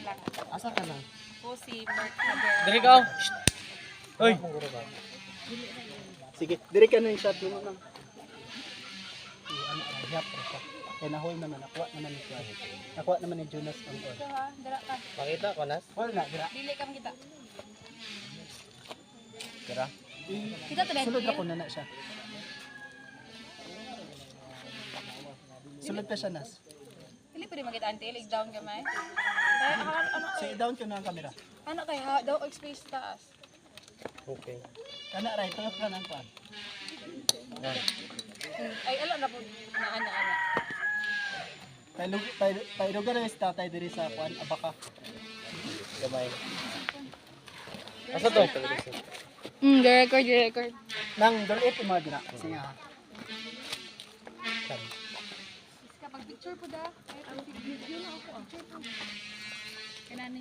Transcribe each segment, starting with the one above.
lang. Asa ka na? Po si Mercader. Dali ka. Hoy. Sige, dire ka na yung shot mo na. Ano, hiyap pa siya. Kaya nahol naman, nakuha naman ni Kuya. Nakuha naman ni Jonas ang oil. Ito ha, dala ka. Pakita ko nas. Hol na, dira. Dili kam kita. Tira. Kita to Sulod dito. ako na siya. Sulod pa siya, Nas. Dili pwede makita anti, leg down gamay. Ay, ano Say down ko na ang camera. ano kay ha, daw og space taas. Okay. Kana right, tangap ka ng kuan. Ay, ala na po na ana. Tayo lugar na sa tatay diri sa kuan, abaka. Gamay. Asa to? Record. Nang dolit mo dira. Sige ha. Kapag picture po da, ay pag video na ako. Picture po. Kanani.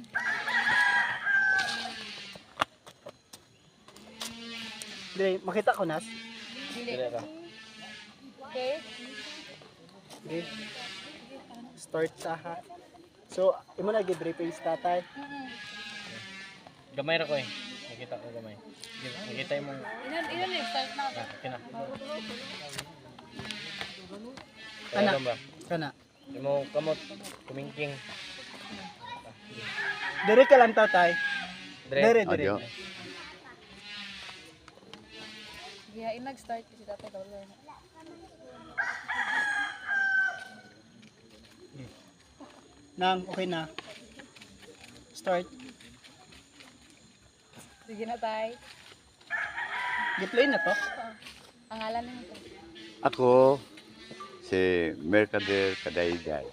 Dire, makita ko, Nas. Dili. Dili ka. Okay. Dire. Start sa ha. So, imo na gi-briefing sa tatay. Gamay ra ko eh. Nakita ko gamay. Nakita mo. Ilan na start na. Kina. Kana. Ano ba? Kana. Imo kamot kumingking. Dire ka lang tatay. Dire. Adyo. Yeah, nag-start kasi tatay daw lang. Nang okay na. Start. Sige na tay. Gi-play na to. Pangalan na nito. Ako, si Mercader Kadayday.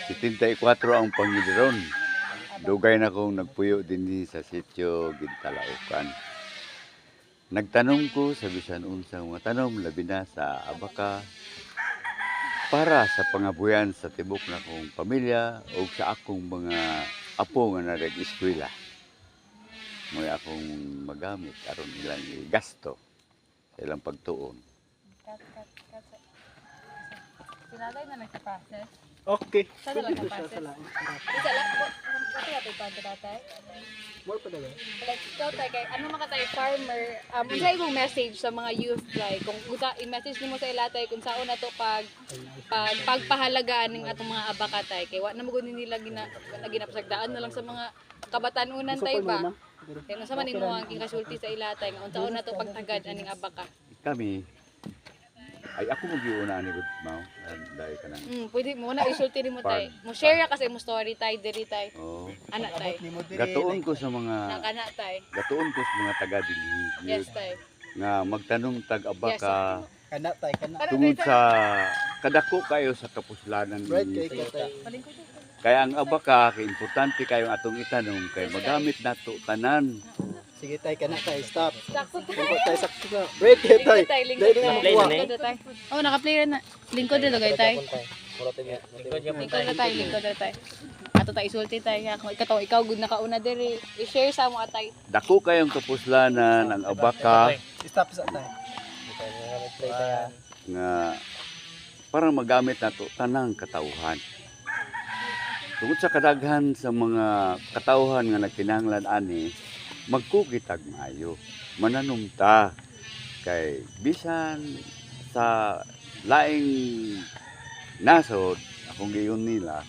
74 ang Panginoon. Dugay na kong nagpuyo din sa sitio Gintalaukan. Nagtanong ko sa bisan unsang mga tanom, labi na sa abaka, para sa pangabuyan sa tibok na kong pamilya o sa akong mga apo nga nag-eskwela. May akong magamit aron ilang gasto sa ilang pagtuon. Cut. Sinatay na nagpa-process. Okay. Sa lang Pwede ka siya process. sa lain. Isa lang po. Kasi natin pa tatay. More pa daw. Like, ikaw tayo kay, ano mga tayo farmer, unsa imong message sa mga youth like, kung usa i-message nimo sa ilatay kung saan na to pagpahalagaan ning atong mga abaka tay kay wa na mo nila ginapasagdaan na lang sa mga kabatanunan tay ba. Kaya nga sa man imo ang kasulti sa ilatay nga unsaon na to pagtagad aning abaka. Kami, ay ako mag-iuna ni Good Mau, dahil ka nang. Pwede mo na isulti nimo tay. Mo share ra kasi mo story tay diri tay. Oh. Ana tay. Gatuon ko sa mga Nakana tay. gatuon ko sa mga taga dinhi Yes tay. nga magtanong tag-abaka Kana tay, kana. tungod sa kadako kayo sa kapuslanan Right ninyo. kay katay. Kaya ang abaka kay importante kayo atong itanong kay magamit nato tanan. Sige tay, kana tay. Stop. Sakto tay. Kung tay sakto ka. Break kay tay. Lingkod Dahil na Play makuha. na Lingkod na tay. Oh, naka-play ra na. Lingkod na gay tay. Lingkod na tay. Ato tay isulti tay. Ikaw gud nakauna diri. I-share sa mo atay. Dako kayong kapuslanan ang abaka Stop sa tay. nga para magamit nato tanang katauhan. Tungod sa kadaghan sa mga katauhan nga nagkinahanglan ani, magkukitag maayo. Mananumta kay bisan sa laing nasod akong giyon nila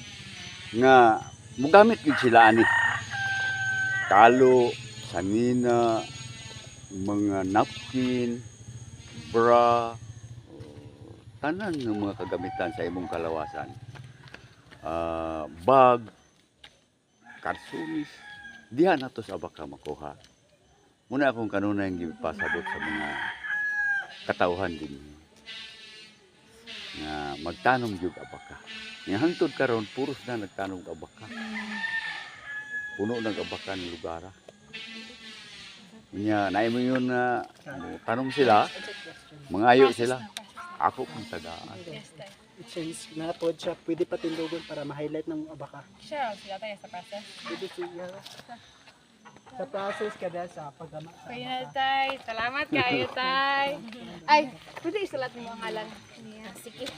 nga mugamit gid sila ani. Kalo, sanina, mga napkin, bra, tanan ng mga kagamitan sa imong kalawasan. Bag, karsumis, diha na to sa abaka makuha. Muna akong kanunay yung gipasabot sa mga katauhan din. Nga magtanong yung abaka. Nga hangtod karon puros na nagtanong abaka. Puno ng abaka ng lugara. Nya naimo yun na tanong sila, mangayo sila. Ako kung tagaan. Yes tay. I-change na pod siya. Pwede pa tindugon para ma-highlight ng abaka. Share sila tay sa process. Pwede siya. Sa process kada sa paggama. Kaya tay, salamat kayo tay. Ay, pwede isulat mo ang ngalan niya. Sige.